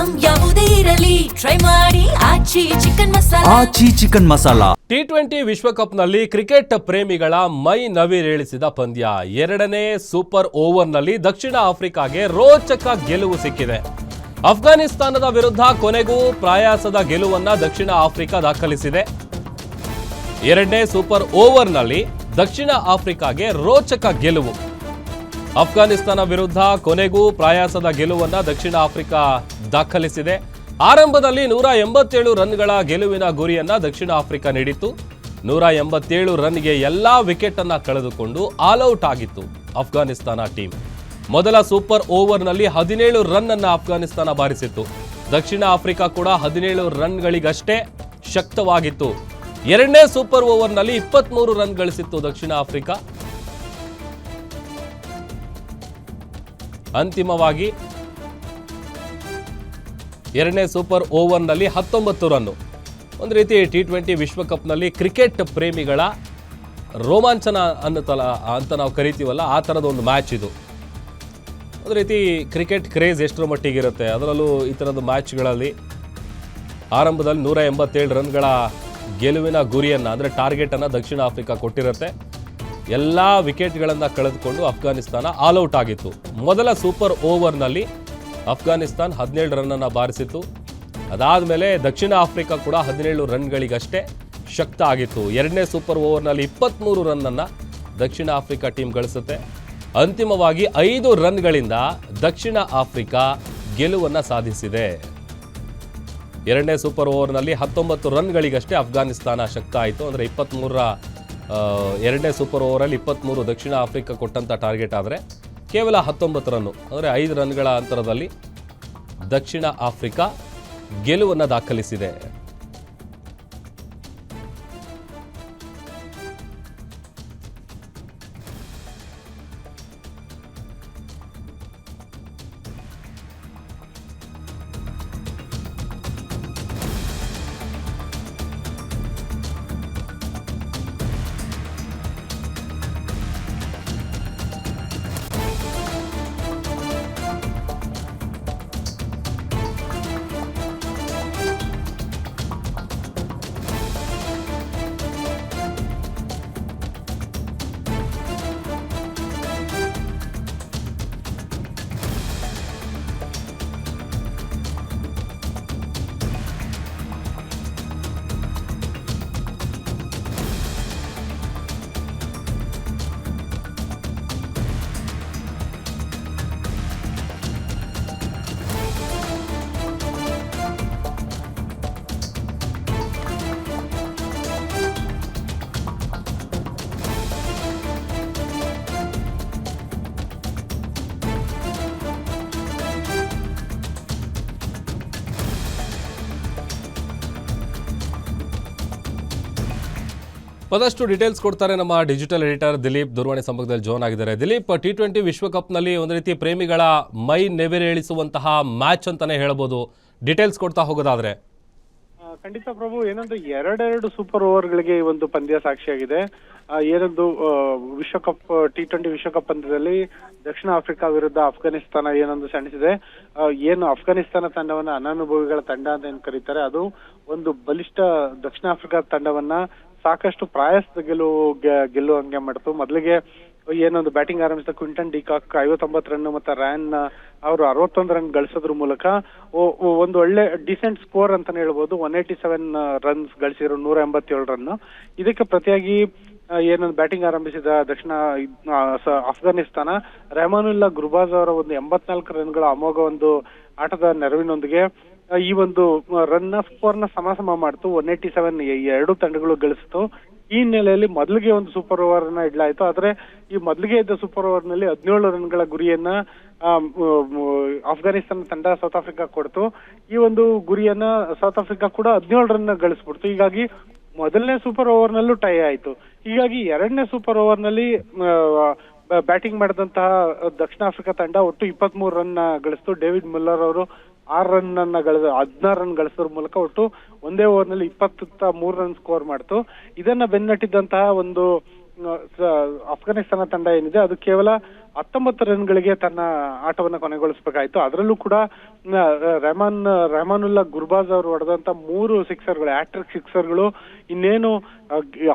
Item ಯಾವುದೇ ಇರಲಿ try ಮಾಡಿ ಆಚಿ ಚಿಕನ್ ಮಸಾಲಾ. T20 ವಿಶ್ವಕಪ್ನಲ್ಲಿ ಕ್ರಿಕೆಟ್ ಪ್ರೇಮಿಗಳ ಮೈ ನವಿರೇಳಿಸಿದ ಪಂದ್ಯ. ಎರಡನೇ ಸೂಪರ್ ಓವರ್ನಲ್ಲಿ ದಕ್ಷಿಣ ಆಫ್ರಿಕಾಗೆ ರೋಚಕ ಗೆಲುವು ಸಿಕ್ಕಿದೆ. ಅಫ್ಘಾನಿಸ್ತಾನದ ವಿರುದ್ಧ ಕೊನೆಗೂ ಪ್ರಯಾಸದ ಗೆಲುವನ್ನ ದಕ್ಷಿಣ ಆಫ್ರಿಕಾ ದಾಖಲಿಸಿದೆ. ಎರಡನೇ ಸೂಪರ್ ಓವರ್ನಲ್ಲಿ ದಕ್ಷಿಣ ಆಫ್ರಿಕಾಗೆ ರೋಚಕ ಗೆಲುವು. ಅಫ್ಘಾನಿಸ್ತಾನ ವಿರುದ್ಧ ಕೊನೆಗೂ ಪ್ರಯಾಸದ ಗೆಲುವನ್ನ ದಕ್ಷಿಣ ಆಫ್ರಿಕಾ ದಾಖಲಿಸಿದೆ. ಆರಂಭದಲ್ಲಿ 187 ರನ್ಗಳ ಗೆಲುವಿನ ಗುರಿಯನ್ನ ದಕ್ಷಿಣ ಆಫ್ರಿಕಾ ನೀಡಿತ್ತು. 187 ರನ್ಗೆ ಎಲ್ಲಾ ವಿಕೆಟ್ ಅನ್ನ ಕಳೆದುಕೊಂಡು ಆಲ್ಔಟ್ ಆಗಿತ್ತು ಅಫ್ಘಾನಿಸ್ತಾನ ಟೀಮ್. ಮೊದಲ ಸೂಪರ್ ಓವರ್ನಲ್ಲಿ 17 ರನ್ ಅನ್ನ ಅಫ್ಘಾನಿಸ್ತಾನ ಬಾರಿಸಿತ್ತು. ದಕ್ಷಿಣ ಆಫ್ರಿಕಾ ಕೂಡ 17 ರನ್ಗಳಿಗಷ್ಟೇ ಶಕ್ತವಾಗಿತ್ತು. ಎರಡನೇ ಸೂಪರ್ ಓವರ್ನಲ್ಲಿ 23 ರನ್ ಗಳಿಸಿತ್ತು ದಕ್ಷಿಣ ಆಫ್ರಿಕಾ. ಅಂತಿಮವಾಗಿ ಎರಡನೇ ಸೂಪರ್ ಓವರ್ನಲ್ಲಿ 19 ರನ್ನು. ಒಂದು ರೀತಿ T20 ವಿಶ್ವಕಪ್ನಲ್ಲಿ ಕ್ರಿಕೆಟ್ ಪ್ರೇಮಿಗಳ ರೋಮಾಂಚನ ಅಂತ ನಾವು ಕರಿತೀವಲ್ಲ, ಆ ಥರದ ಒಂದು ಮ್ಯಾಚ್ ಇದು. ಒಂದು ರೀತಿ ಕ್ರಿಕೆಟ್ ಕ್ರೇಜ್ ಎಷ್ಟರ ಮಟ್ಟಿಗಿರುತ್ತೆ, ಅದರಲ್ಲೂ ಈ ಥರದ ಮ್ಯಾಚ್ಗಳಲ್ಲಿ ಆರಂಭದಲ್ಲಿ 187 ರನ್ಗಳ ಗೆಲುವಿನ ಗುರಿಯನ್ನು ಅಂದರೆ ಟಾರ್ಗೆಟನ್ನು ದಕ್ಷಿಣ ಆಫ್ರಿಕಾ ಕೊಟ್ಟಿರುತ್ತೆ. ಎಲ್ಲ ವಿಕೆಟ್ಗಳನ್ನು ಕಳೆದುಕೊಂಡು ಅಫ್ಘಾನಿಸ್ತಾನ ಆಲ್ಔಟ್ ಆಗಿತ್ತು. ಮೊದಲ ಸೂಪರ್ ಓವರ್ನಲ್ಲಿ ಅಫ್ಘಾನಿಸ್ತಾನ್ 17 ರನ್ನನ್ನು ಬಾರಿಸಿತ್ತು. ಅದಾದ ಮೇಲೆ ದಕ್ಷಿಣ ಆಫ್ರಿಕಾ ಕೂಡ 17 ರನ್ಗಳಿಗಷ್ಟೇ ಶಕ್ತ ಆಗಿತ್ತು. ಎರಡನೇ ಸೂಪರ್ ಓವರ್ನಲ್ಲಿ 23 ರನ್ನನ್ನು ದಕ್ಷಿಣ ಆಫ್ರಿಕಾ ಟೀಮ್ ಗಳಿಸುತ್ತೆ. ಅಂತಿಮವಾಗಿ 5 ರನ್ಗಳಿಂದ ದಕ್ಷಿಣ ಆಫ್ರಿಕಾ ಗೆಲುವನ್ನು ಸಾಧಿಸಿದೆ. ಎರಡನೇ ಸೂಪರ್ ಓವರ್ನಲ್ಲಿ 19 ರನ್ಗಳಿಗಷ್ಟೇ ಅಫ್ಘಾನಿಸ್ತಾನ ಶಕ್ತ ಆಯಿತು. ಅಂದರೆ 23ರ ಎರಡನೇ ಸೂಪರ್ ಓವರಲ್ಲಿ 23 ದಕ್ಷಿಣ ಆಫ್ರಿಕಾ ಕೊಟ್ಟಂಥ ಟಾರ್ಗೆಟ್ ಆದರೆ ಕೇವಲ 19 ರನ್ನು, ಅಂದರೆ 5 ರನ್ಗಳ ಅಂತರದಲ್ಲಿ ದಕ್ಷಿಣ ಆಫ್ರಿಕಾ ಗೆಲುವನ್ನು ದಾಖಲಿಸಿದೆ. ಮತ್ತಷ್ಟು ಡೀಟೇಲ್ಸ್ ಕೊಡ್ತಾರೆ ನಮ್ಮ ಡಿಜಿಟಲ್ ಎಡಿಟರ್ ದಿಲೀಪ್, ದೂರವಾಣಿ ಸಂಪರ್ಕದಲ್ಲಿ ಜಾಯ್ನ್ ಆಗಿದ್ದಾರೆ. ದಿಲೀಪ್, T20 ವಿಶ್ವಕಪ್ನಲ್ಲಿ ಒಂದು ರೀತಿ ಪ್ರೇಮಿಗಳ ಮೈ ನೆವೆರೇಳಿಸುವಂತಹ ಮ್ಯಾಚ್ ಅಂತಾನೆ ಹೇಳ್ಬೋದು. ಡೀಟೇಲ್ಸ್ ಕೊಡ್ತಾ ಹೋಗೋದಾದ್ರೆ. ಖಂಡಿತ ಪ್ರಭು, ಏನೊಂದು ಎರಡೆರಡು ಸೂಪರ್ ಓವರ್ಗಳಿಗೆ ಈ ಒಂದು ಪಂದ್ಯ ಸಾಕ್ಷಿಯಾಗಿದೆ. ಏನೊಂದು ವಿಶ್ವಕಪ್ T20 ವಿಶ್ವಕಪ್ ಪಂದ್ಯದಲ್ಲಿ ದಕ್ಷಿಣ ಆಫ್ರಿಕಾ ವಿರುದ್ಧ ಅಫ್ಘಾನಿಸ್ತಾನ ಏನೊಂದು ಸೆಣಸಿದೆ. ಏನು ಅಫ್ಘಾನಿಸ್ತಾನ ತಂಡವನ್ನ ಅನನುಭವಿಗಳ ತಂಡ ಅಂತ ಏನ್ ಕರೀತಾರೆ, ಅದು ಒಂದು ಬಲಿಷ್ಠ ದಕ್ಷಿಣ ಆಫ್ರಿಕಾ ತಂಡವನ್ನ ಸಾಕಷ್ಟು ಪ್ರಯಾಸದ ಗೆಲ್ಲುವಂಗೆ ಮಾಡ್ತು. ಮೊದಲಿಗೆ ಏನೊಂದು ಬ್ಯಾಟಿಂಗ್ ಆರಂಭಿಸಿದ ಕ್ವಿಂಟನ್ ಡಿಕಾಕ್ 59 ರನ್ ಮತ್ತೆ ರ್ಯಾನ್ ಅವರು 61 ರನ್ ಗಳಿಸೋದ್ರ ಮೂಲಕ ಒಂದು ಒಳ್ಳೆ ಡಿಸೆಂಟ್ ಸ್ಕೋರ್ ಅಂತಾನೆ ಹೇಳ್ಬೋದು. 187 ರನ್ಸ್ ಗಳಿಸಿರೋ 187 ರನ್. ಇದಕ್ಕೆ ಪ್ರತಿಯಾಗಿ ಏನೊಂದು ಬ್ಯಾಟಿಂಗ್ ಆರಂಭಿಸಿದ ದಕ್ಷಿಣ ಅಫ್ಘಾನಿಸ್ತಾನ ರೆಹಮಾನುಲ್ಲಾ ಗುರ್ಬಾಜ್ ಅವರ ಒಂದು 84 ರನ್ಗಳ ಅಮೋಘ ಒಂದು ಆಟದ ನೆರವಿನೊಂದಿಗೆ ಈ ಒಂದು ರನ್ ಸ್ಕೋರ್ ನ ಸಮ ಮಾಡ್ತು. 187 ಎರಡು ತಂಡಗಳು ಗಳಿಸಿತು. ಈ ಹಿನ್ನೆಲೆಯಲ್ಲಿ ಮೊದಲಿಗೆ ಒಂದು ಸೂಪರ್ ಓವರ್ ನ ಇಡ್ಲಾಯ್ತು. ಆದ್ರೆ ಈ ಮೊದಲಿಗೆ ಇದ್ದ ಸೂಪರ್ ಓವರ್ ನಲ್ಲಿ 17 ರನ್ಗಳ ಗುರಿಯನ್ನ ಅಫ್ಘಾನಿಸ್ತಾನ ತಂಡ ಸೌತ್ ಆಫ್ರಿಕಾ ಕೊಡ್ತು. ಈ ಒಂದು ಗುರಿಯನ್ನ ಸೌತ್ ಆಫ್ರಿಕಾ ಕೂಡ 17 ರನ್ ಗಳಿಸ್ಬಿಡ್ತು. ಹೀಗಾಗಿ ಮೊದಲನೇ ಸೂಪರ್ ಓವರ್ ನಲ್ಲೂ ಟೈ ಆಯ್ತು. ಹೀಗಾಗಿ ಎರಡನೇ ಸೂಪರ್ ಓವರ್ ನಲ್ಲಿ ಬ್ಯಾಟಿಂಗ್ ಮಾಡಿದಂತಹ ದಕ್ಷಿಣ ಆಫ್ರಿಕಾ ತಂಡ ಒಟ್ಟು 23 ರನ್ ಗಳಿಸ್ತು. ಡೇವಿಡ್ ಮುಲ್ಲರ್ ಅವರು 6 ರನ್ ಅನ್ನ 16 ರನ್ ಗಳಿಸೋದ್ರ ಮೂಲಕ ಒಟ್ಟು ಒಂದೇ ಓವರ್ ನಲ್ಲಿ 23 ರನ್ ಸ್ಕೋರ್ ಮಾಡ್ತು. ಇದನ್ನ ಬೆನ್ನಟ್ಟಿದ್ದಂತಹ ಒಂದು ಅಫ್ಘಾನಿಸ್ತಾನ ತಂಡ ಏನಿದೆ ಅದು ಕೇವಲ 19 ರನ್ಗಳಿಗೆ ತನ್ನ ಆಟವನ್ನ ಕೊನೆಗೊಳಿಸಬೇಕಾಯ್ತು. ಅದರಲ್ಲೂ ಕೂಡ ರೆಹಮಾನುಲ್ಲಾ ಗುರ್ಬಾಜ್ ಅವರು ಹೊಡೆದಂತ 3 ಸಿಕ್ಸರ್ಗಳು, ಹ್ಯಾಟ್ರಿಕ್ ಸಿಕ್ಸರ್ಗಳು, ಇನ್ನೇನು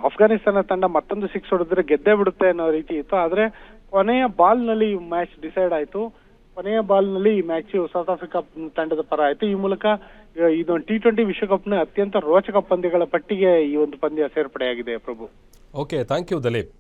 ಅಫ್ಘಾನಿಸ್ತಾನ ತಂಡ ಮತ್ತೊಂದು ಸಿಕ್ಸ್ ಹೊಡೆದ್ರೆ ಗೆದ್ದೇ ಬಿಡುತ್ತೆ ಅನ್ನೋ ರೀತಿ ಇತ್ತು. ಆದ್ರೆ ಕೊನೆಯ ಬಾಲ್ ನಲ್ಲಿ ಮ್ಯಾಚ್ ಡಿಸೈಡ್ ಆಯ್ತು. ಕೊನೆಯ ಬಾಲ್ ನಲ್ಲಿ ಈ ಮ್ಯಾಚ್ ಸೌತ್ ಆಫ್ರಿಕಾ ತಂಡದ ಪರ ಆಯ್ತು. ಈ ಮೂಲಕ ಇದೊಂದು T20 ವಿಶ್ವಕಪ್ನ ಅತ್ಯಂತ ರೋಚಕ ಪಂದ್ಯಗಳ ಪಟ್ಟಿಗೆ ಈ ಒಂದು ಪಂದ್ಯ ಸೇರ್ಪಡೆಯಾಗಿದೆ Prabhu. Okay, thank you Dalip.